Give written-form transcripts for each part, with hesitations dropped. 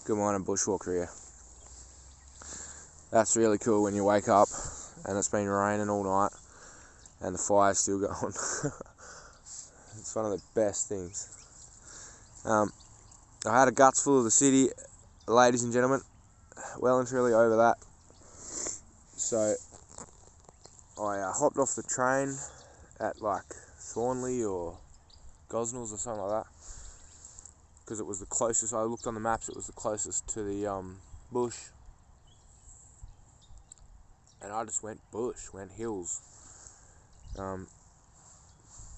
Good morning, bushwalker here. That's really cool when you wake up and it's been raining all night and the fire's still going. It's one of the best things. I had a guts full of the city, ladies and gentlemen, well and truly over that. So I hopped off the train at like Thornley or Gosnells or something like that, because it was the closest. I looked on the maps, it was the closest to the bush, and I just went hills.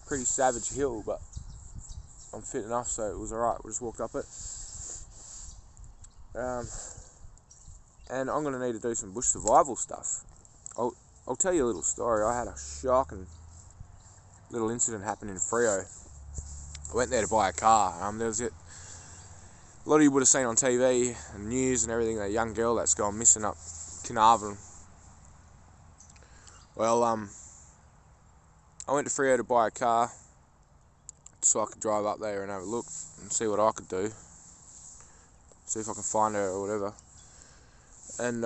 Pretty savage hill, but I'm fit enough, so it was alright. We just walked up it. And I'm going to need to do some bush survival stuff. I'll tell you a little story. I had a shocking little incident happen in Freo. I went there to buy a car. There was a lot of you would have seen on TV and news and everything, that young girl that's gone missing up Carnarvon. Well, I went to Freo to buy a car so I could drive up there and have a look and see what I could do. See if I can find her or whatever. And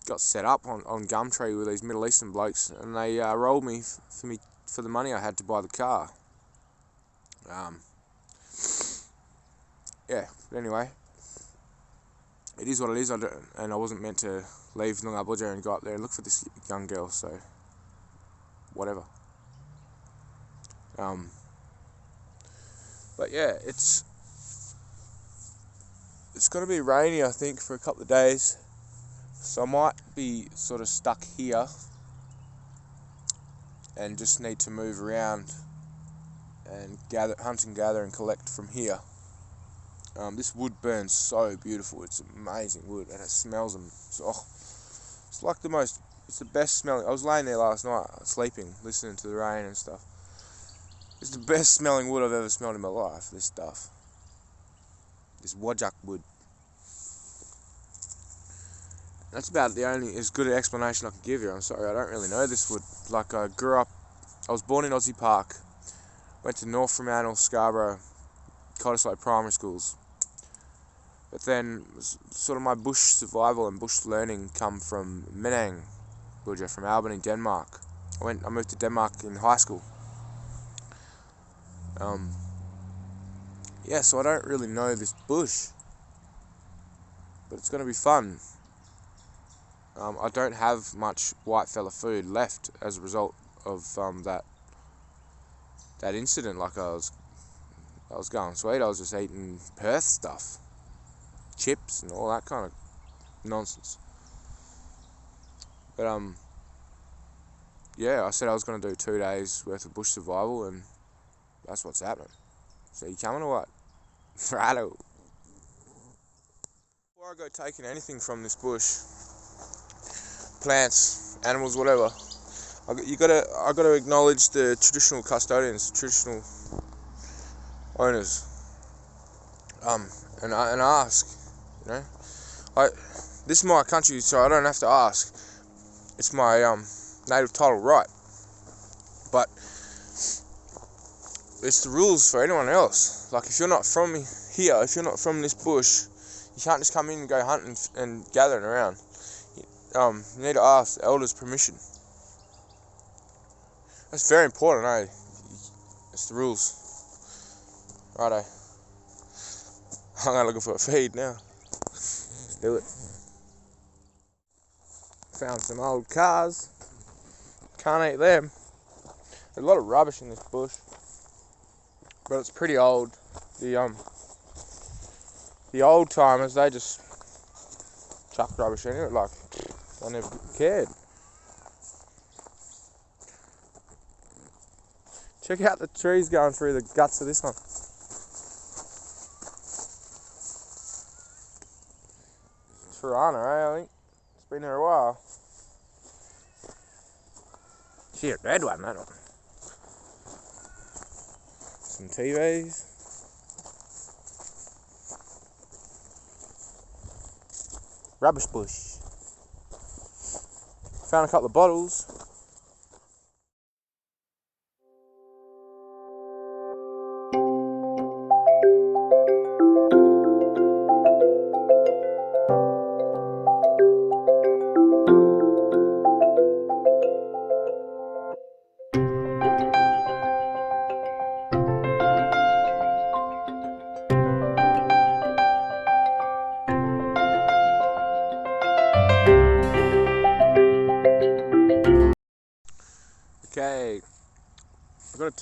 got set up on Gumtree with these Middle Eastern blokes, and they rolled me for the money I had to buy the car. Yeah, but anyway, it is what it is. And I wasn't meant to leave Noongar and go up there and look for this young girl, so whatever. But yeah, it's going to be rainy, I think, for a couple of days, so I might be sort of stuck here and just need to move around and hunt and gather and collect from here. This wood burns so beautiful. It's amazing wood, and it smells it's like it's the best smelling. I was laying there last night sleeping, listening to the rain and stuff. It's the best smelling wood I've ever smelled in my life, this stuff. This wajak wood. That's about the only as good an explanation I can give you. I'm sorry, I don't really know this wood. Like, I was born in Aussie Park, went to North Fremantle, Scarborough, Cottesloe primary schools. But then, sort of my bush survival and bush learning come from Menang, from Albany, Denmark. I moved to Denmark in high school. So I don't really know this bush, but it's going to be fun. I don't have much whitefella food left as a result of that incident. Like, I was going sweet. I was just eating Perth stuff, chips and all that kind of nonsense. But I said I was going to do 2 days worth of bush survival, and that's what's happening. So you coming or what? Righto. Before I go taking anything from this bush, plants, animals, whatever, I gotta acknowledge the traditional custodians, traditional owners, and ask, this is my country, so I don't have to ask. It's my native title right, but it's the rules for anyone else. Like, if you're not from here, if you're not from this bush, you can't just come in and go hunting and gathering around. You need to ask the elders' permission. That's very important, eh? It's the rules. Righto. I'm going looking for a feed now. Let's do it. Found some old cars. Can't eat them. There's a lot of rubbish in this bush, but it's pretty old. The old timers, they just chuck rubbish in it, like they never cared. Check out the trees going through the guts of this one. It's Farana, I think. It's been there a while. She a red one, that one. Some TVs. Rubbish bush. Found a couple of bottles.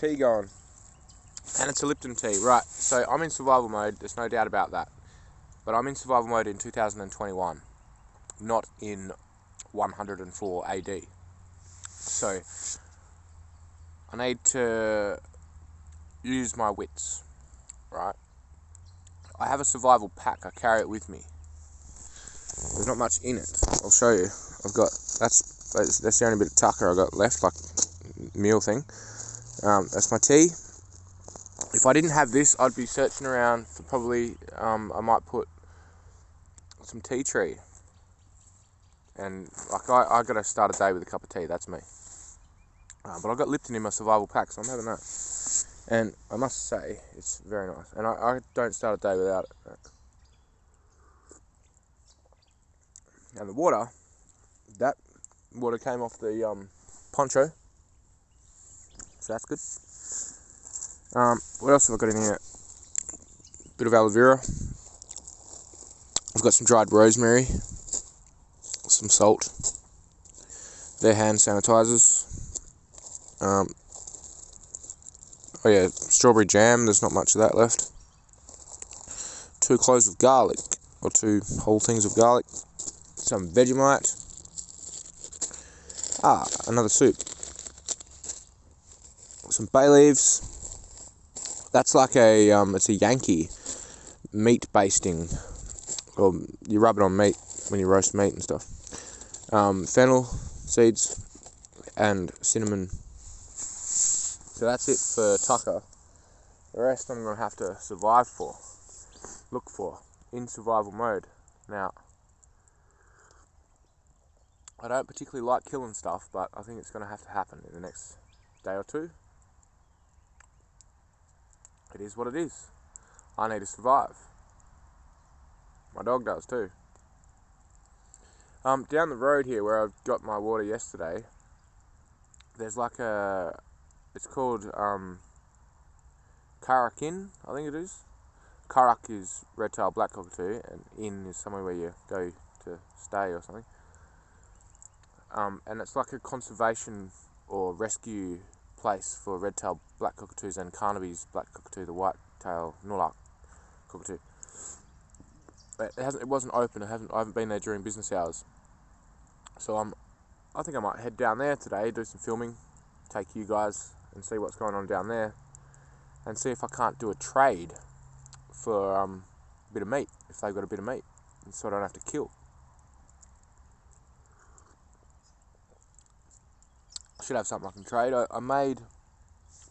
tea going. And it's a Lipton tea. Right, so I'm in survival mode, there's no doubt about that. But I'm in survival mode in 2021, not in 104 AD. So I need to use my wits, right? I have a survival pack, I carry it with me. There's not much in it, I'll show you. That's the only bit of tucker I got left, like meal thing. That's my tea. If I didn't have this, I'd be searching around for probably, I might put some tea tree. And like I gotta start a day with a cup of tea, that's me. But I've got Lipton in my survival pack, so I'm having that. And I must say, it's very nice. And I don't start a day without it. And the water, that water came off the poncho. So that's good. What else have I got in here? Bit of aloe vera. I've got some dried rosemary. Some salt. They're hand sanitizers. Oh yeah, strawberry jam, there's not much of that left. 2 cloves of garlic, or 2 whole things of garlic. Some Vegemite. Another soup. Some bay leaves. That's like it's a Yankee meat basting. Or you rub it on meat when you roast meat and stuff. Fennel seeds and cinnamon. So that's it for tucker. The rest I'm going to have to look for, in survival mode. Now, I don't particularly like killing stuff, but I think it's going to have to happen in the next day or two. It is what it is. I need to survive. My dog does too. Down the road here where I got my water yesterday, there's like it's called Kurruk Inn, I think it is. Kurruk is red-tailed black cockatoo, and inn is somewhere where you go to stay or something. And it's like a conservation or rescue place for red-tailed black cockatoos and Carnaby's black cockatoo, the white-tailed Kurruk cockatoo. It wasn't open. I haven't been there during business hours, so I think I might head down there today, do some filming, take you guys and see what's going on down there, and see if I can't do a trade for a bit of meat, if they've got a bit of meat, and so I don't have to kill. I should have something I can trade. I made,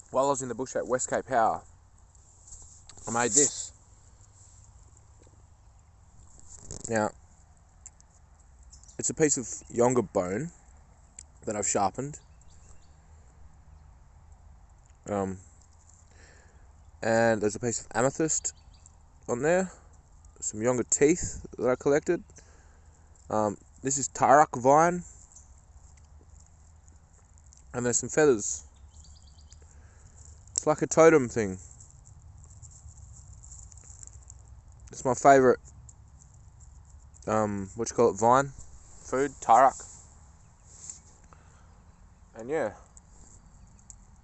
while I was in the bush at West Cape Power, I made this. Now, it's a piece of yonga bone that I've sharpened. And there's a piece of amethyst on there. Some yonga teeth that I collected. This is Kurruk vine. And there's some feathers. It's like a totem thing. It's my favourite, vine food, Kurruk. And yeah,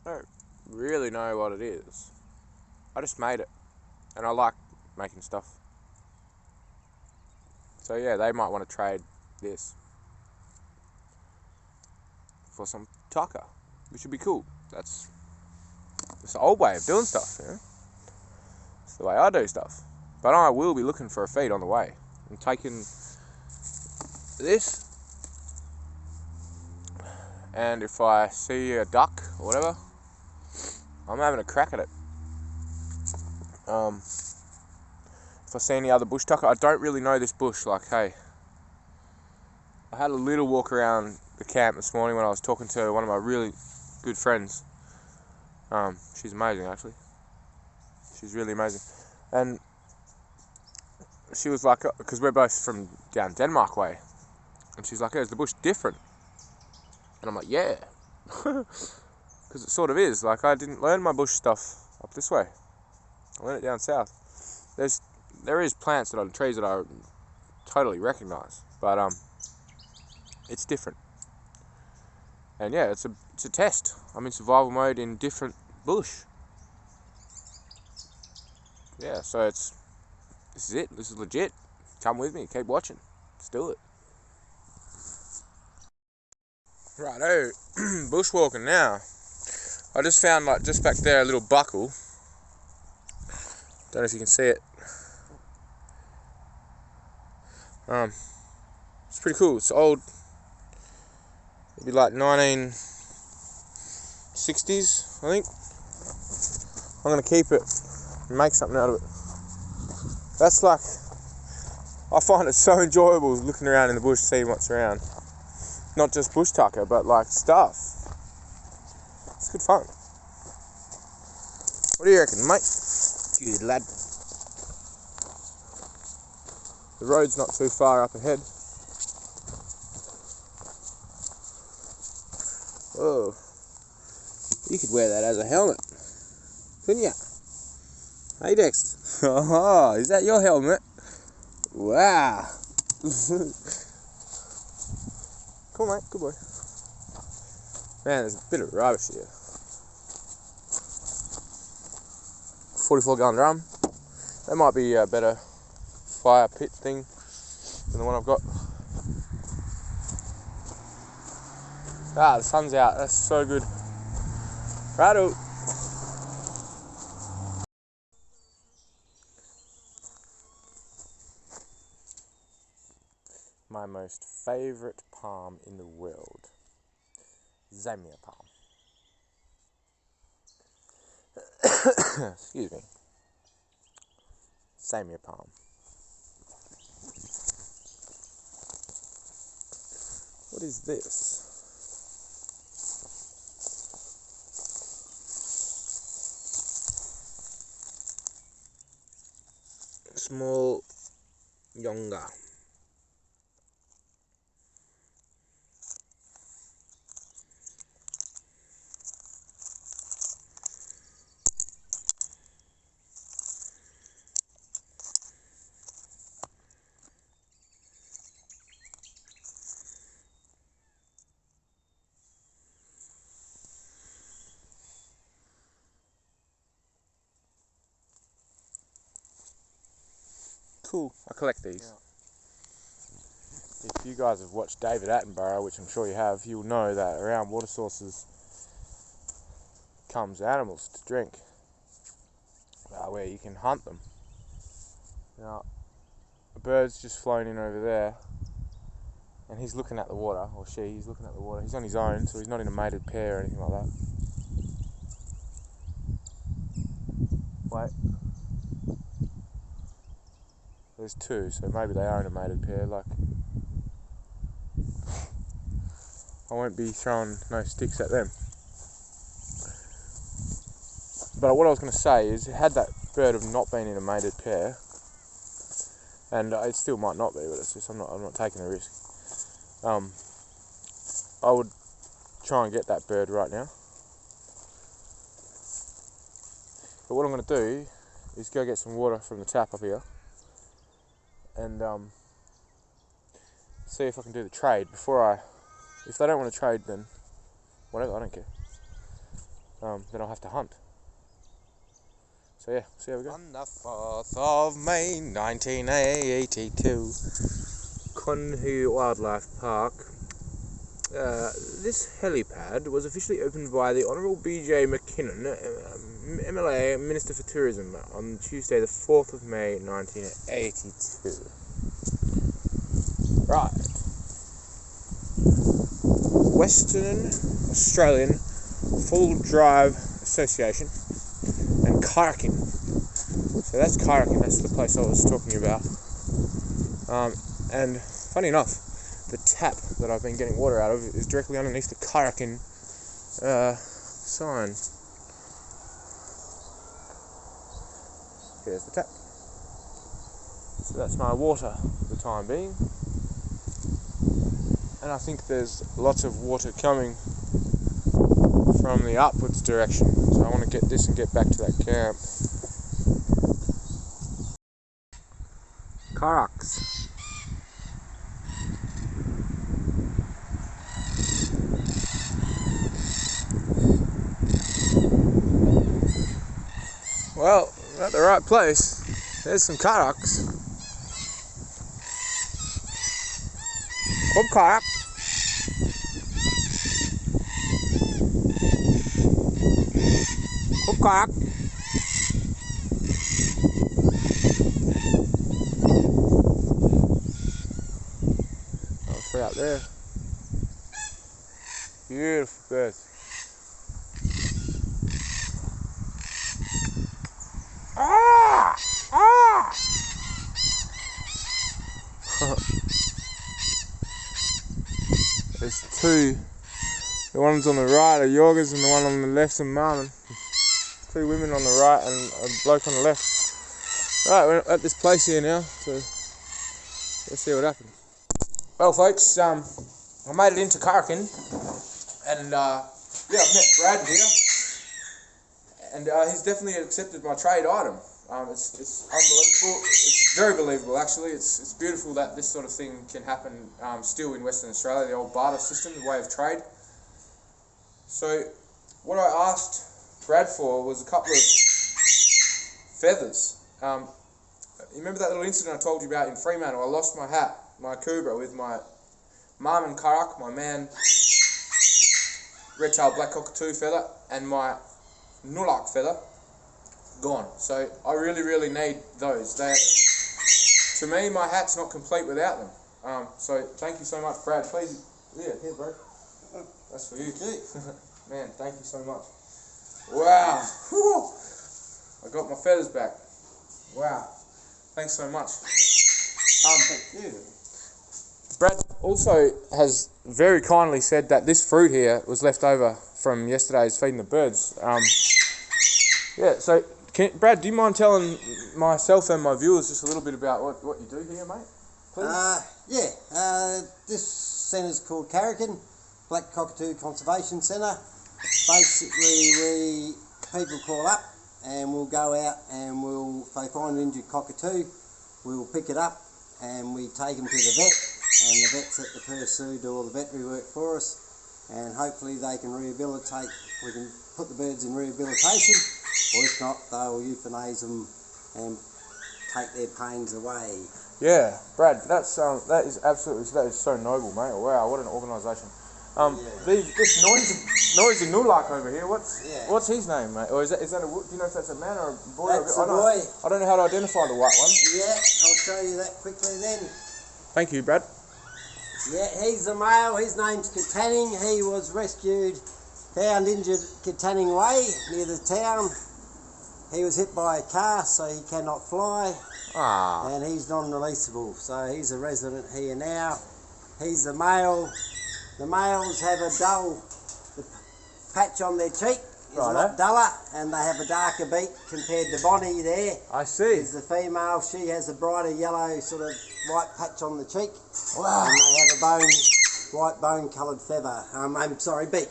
I don't really know what it is. I just made it, and I like making stuff. So yeah, they might want to trade this for some tucker, which would be cool. That's the old way of doing stuff, you know? It's the way I do stuff. But I will be looking for a feed on the way. I'm taking this, and if I see a duck or whatever, I'm having a crack at it. If I see any other bush tucker, I don't really know this bush. Like, hey, I had a little walk around the camp this morning when I was talking to one of my really good friends. She's amazing, actually. She's really amazing. And she was like, because we're both from down Denmark way, and she's like, "Oh, is the bush different?" And I'm like, "Yeah," because it sort of is. Like, I didn't learn my bush stuff up this way. I learned it down south. There is plants that are trees that I totally recognise, but it's different. And yeah, it's a test. I'm in survival mode in different bush. Yeah, so this is it. This is legit. Come with me. Keep watching. Let's do it. Righto, bushwalking now. I just found, like, just back there, a little buckle. Don't know if you can see it. It's pretty cool. It's old. It'd be like 1960s, I think. I'm gonna keep it and make something out of it. That's like, I find it so enjoyable looking around in the bush, seeing what's around. Not just bush tucker, but like stuff. It's good fun. What do you reckon, mate? Good lad. The road's not too far up ahead. Oh, you could wear that as a helmet, couldn't you? Hey, Dex. Oh, is that your helmet? Wow. Cool, mate. Good boy. Man, there's a bit of rubbish here. 44 gallon drum. That might be a better fire pit thing than the one I've got. Ah, the sun's out. That's so good. Righto. My most favourite palm in the world. Zamia palm. Excuse me. Zamia palm. What is this? Small yonga. Cool. I collect these. Yeah. If you guys have watched David Attenborough, which I'm sure you have, you'll know that around water sources comes animals to drink, where you can hunt them. Now, a bird's just flown in over there, and he's looking at the water, or she's looking at the water. He's on his own, so he's not in a mated pair or anything like that. Wait. There's two, so maybe they are in a mated pair. Like, I won't be throwing no sticks at them. But what I was going to say is, had that bird have not been in a mated pair, and it still might not be, but it's just I'm not taking a risk. I would try and get that bird right now. But what I'm going to do is go get some water from the tap up here, and see if I can do the trade before if they don't want to trade, then whatever, I don't care. Then I'll have to hunt. So yeah, see how we go. On the 4th of May 1982, Kurruk Wildlife Park. This helipad was officially opened by the Honourable B.J. McKinnon, MLA, Minister for Tourism, on Tuesday the 4th of May 1982. Right. Western Australian Full Drive Association and kayaking. So that's kayaking, that's the place I was talking about. And funny enough, the tap that I've been getting water out of is directly underneath the kayaking sign. Here's the tap. So that's my water for the time being. And I think there's lots of water coming from the upwards direction. So I want to get this and get back to that camp. Kurruks. Well, we're at the right place. There's some Kurruks. Up Kurruk. Up Kurruk. Oh, three up there. Beautiful birds. Ah! Ah! There's two. The one's on the right are Yorgas and the one on the left's a Marmon. Two women on the right and a bloke on the left. Right, we're at this place here now, so let's see what happens. Well folks, I made it into Kurruk and yeah, I've met Brad here. And he's definitely accepted my trade item. It's unbelievable. It's very believable, actually. It's beautiful that this sort of thing can happen still in Western Australia, the old barter system, the way of trade. So what I asked Brad for was a couple of feathers. You remember that little incident I told you about in Fremantle? I lost my hat, my Cobra, with my Marmon Kurruk, my man red-tailed black Cockatoo feather, and my Kurruk feather. Gone. So I really need those. To me, my hat's not complete without them. So thank you so much, Brad. Please, yeah, here, bro. That's for you. Man, thank you so much. Wow. Whew. I got my feathers back. Wow. Thanks so much. Thank you. Brad also has very kindly said that this fruit here was left over from yesterday's feeding the birds. Yeah, so Brad, do you mind telling myself and my viewers just a little bit about what you do here, mate? Please? This centre's called Kurruk, Black Cockatoo Conservation Centre. Basically, people call up and we'll go out and if they find an injured cockatoo, we'll pick it up and we take them to the vet, and the vets at the Perth Hills do all the veterinary work for us, and hopefully they can rehabilitate. We can put the birds in rehabilitation, or if not, they'll euthanize them and take their pains away. Yeah, Brad, that is so noble, mate. Wow, what an organisation. This noisy Kurruk over here. What's his name, mate? Or is that a? Do you know if that's a man or a boy? That's a boy. I don't know how to identify the white one. Yeah, I'll show you that quickly then. Thank you, Brad. Yeah, he's a male. His name's Kittanning. He was rescued, found injured Kittanning Way near the town. He was hit by a car, so he cannot fly. Ah. And he's non-releasable, so he's a resident here now. He's a male. The males have a dull patch on their cheek. It's a lot duller, and they have a darker beak compared to Bonnie there. I see. Is the female. She has a brighter yellow sort of white patch on the cheek. Wow. And they have a white bone-coloured feather. I'm sorry, beak.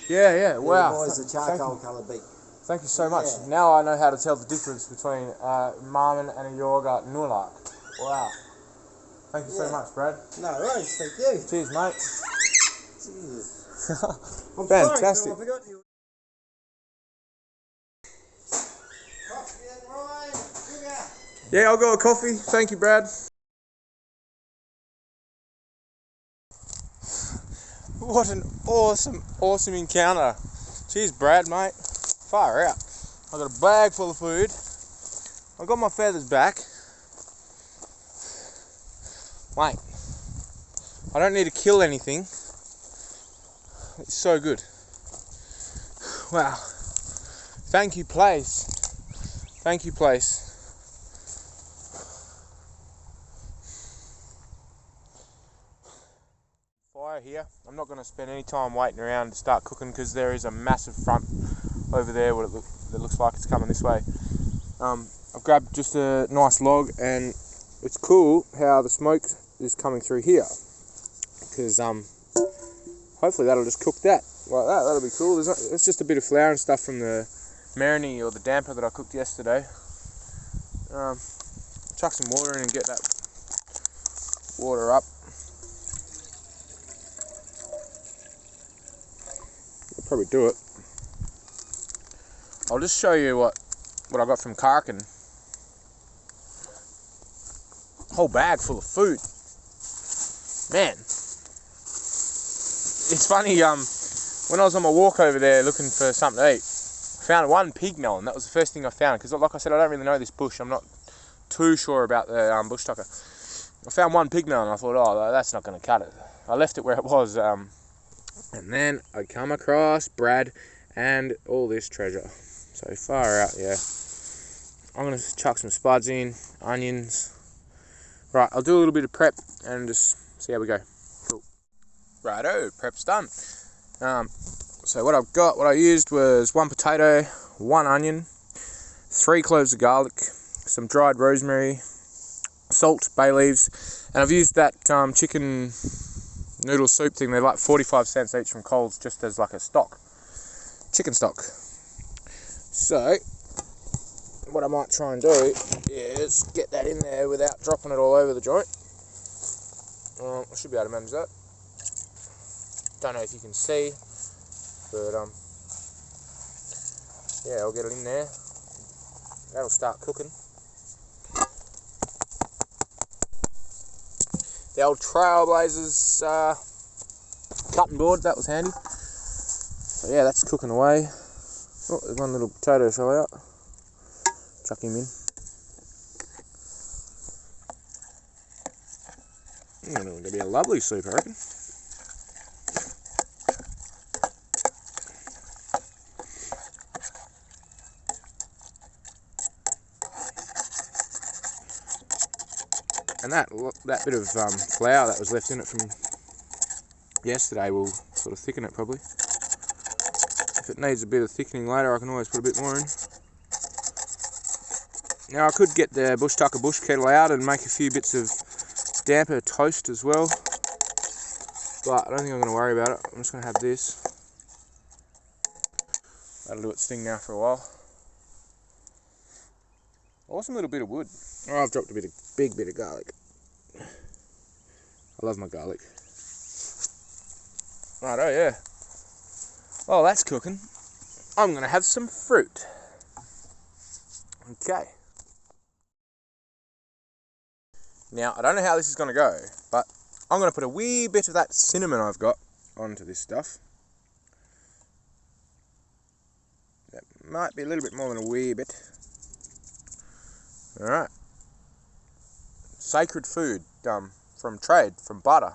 Yeah. Wow. The boy's a charcoal-coloured beak. Thank you so much. Yeah. Now I know how to tell the difference between Marmon and a Yorga Kurruk. Wow. Thank you so much, Brad. No worries, thank you. Cheers, mate. Cheers. I'm fantastic. Sorry, I forgot you. Coffee and wine, sugar. Yeah, I'll go a coffee. Thank you, Brad. What an awesome encounter. Cheers, Brad, mate. Far out. I got a bag full of food. I got my feathers back. Mate, I don't need to kill anything. It's so good. Wow. Thank you, place. Thank you, place. Fire here. I'm not going to spend any time waiting around to start cooking because there is a massive front over there that looks like it's coming this way. I've grabbed just a nice log, and it's cool how the smoke is coming through here, because hopefully that'll just cook that like that. That'll be cool. It's just a bit of flour and stuff from the marinade or the damper that I cooked yesterday. Chuck some water in and get that water up. I'll probably do it. I'll just show you what what I got from Kurruk, and a whole bag full of food. Man, it's funny, when I was on my walk over there looking for something to eat, I found one pig melon. That was the first thing I found, because like I said, I don't really know this bush. I'm not too sure about the bush tucker. I found one pig melon and I thought, oh, that's not going to cut it. I left it where it was, and then I come across Brad and all this treasure. So far out, yeah. I'm going to chuck some spuds in, onions. Right, I'll do a little bit of prep and just see how we go. Cool. Righto, prep's done. So what I used was 1 potato, 1 onion, 3 cloves of garlic, some dried rosemary, salt, bay leaves, and I've used that chicken noodle soup thing. They're like 45 cents each from Coles, just as like a stock, chicken stock. So what I might try and do is get that in there without dropping it all over the joint. I should be able to manage that. Don't know if you can see, but yeah, I'll get it in there. That'll start cooking. The old Trailblazers cutting board, that was handy. So yeah, that's cooking away. Oh, there's one little potato fell out. Chuck him in. It's going to be a lovely soup, I reckon. And that bit of flour that was left in it from yesterday will sort of thicken it probably. If it needs a bit of thickening later, I can always put a bit more in. Now I could get the bush tucker bush kettle out and make a few bits of damper toast as well, but I don't think I'm going to worry about it. I'm just going to have this. That'll do its thing now for a while. Awesome little bit of wood. Oh, I've dropped a big bit of garlic. I love my garlic. Righto, yeah. Well, that's cooking. I'm going to have some fruit. Okay. Now, I don't know how this is going to go, but I'm going to put a wee bit of that cinnamon I've got onto this stuff. That might be a little bit more than a wee bit. Alright. Sacred food, from trade, from butter.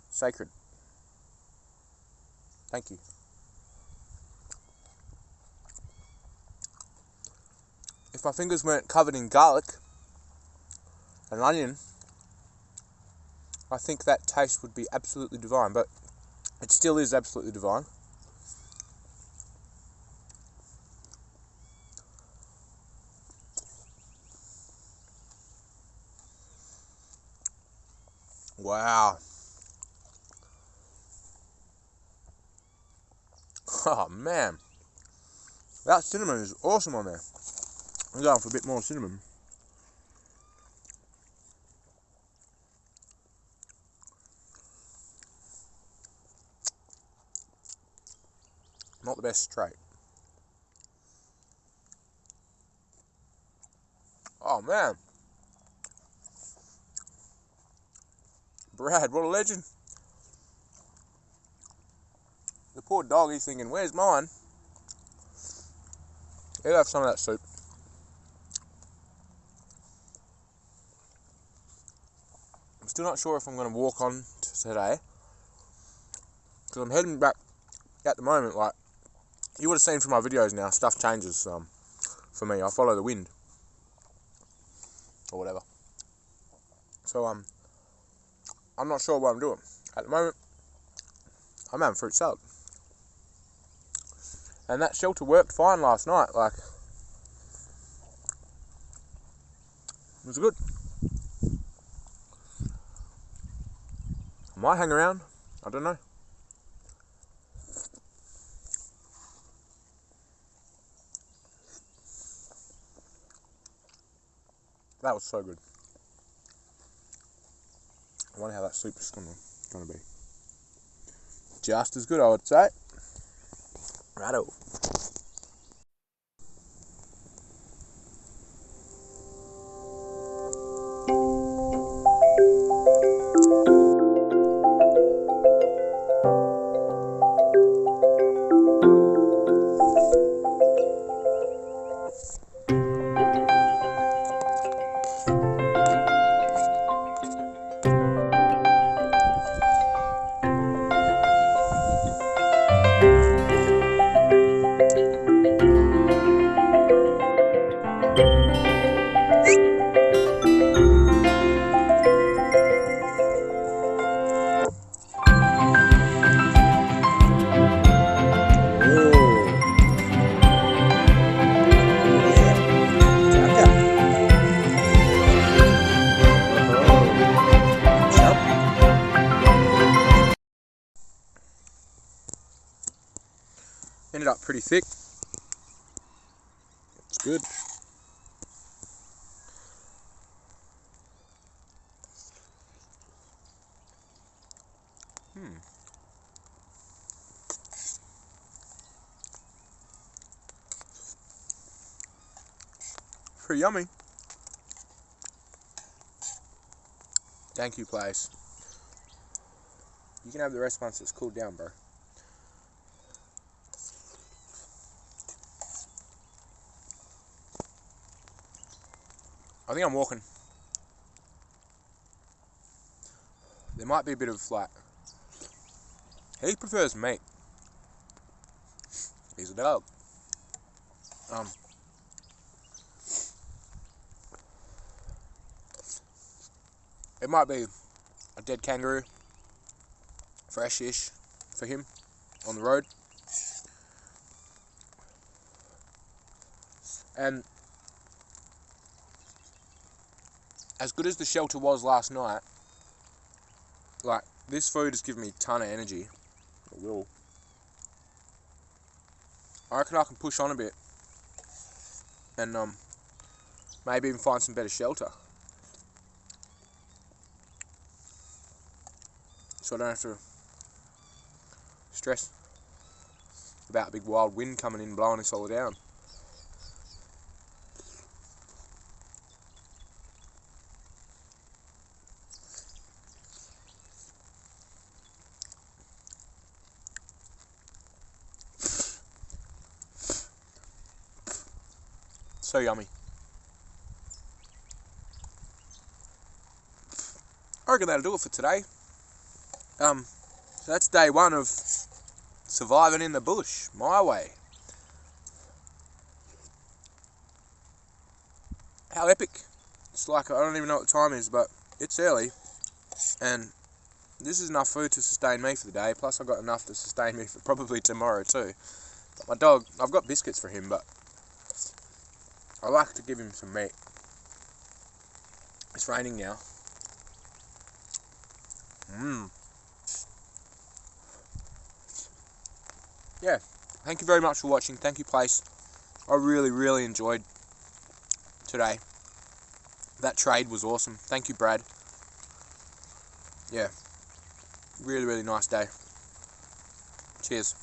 Sacred. Thank you. If my fingers weren't covered in garlic and onion, I think that taste would be absolutely divine, but it still is absolutely divine. Wow. Oh man. That cinnamon is awesome on there. I'm going for a bit more cinnamon. Not the best straight. Oh man. Brad, what a legend. The poor dog, he's thinking, where's mine? He'll have some of that soup. I'm still not sure if I'm going to walk on today, because I'm heading back at the moment. Like, you would have seen from my videos now, stuff changes for me. I follow the wind, or whatever. So I'm not sure what I'm doing. At the moment, I'm having fruit salad. And that shelter worked fine last night. Like, it was good. I might hang around. I don't know. That was so good. I wonder how that soup is gonna be. Just as good, I would say. Righto. pretty thick. It's good. Pretty yummy. Thank you, place. You can have the rest once it's cooled down, bro. I think I'm walking. There might be a bit of like. He prefers meat. He's a dog. It might be a dead kangaroo, fresh-ish for him on the road. And as good as the shelter was last night, like, this food has given me a ton of energy. It will. I reckon I can push on a bit and maybe even find some better shelter. So I don't have to stress about a big wild wind coming in and blowing us all down. So yummy. I reckon that'll do it for today. So that's day one of surviving in the bush, my way. How epic. It's like, I don't even know what the time is, but it's early. And this is enough food to sustain me for the day, plus I've got enough to sustain me for probably tomorrow too. But my dog, I've got biscuits for him, but I like to give him some meat. It's raining now. Yeah, thank you very much for watching. Thank you, place. I really enjoyed today. That trade was awesome. Thank you, Brad. Yeah, really nice day. Cheers.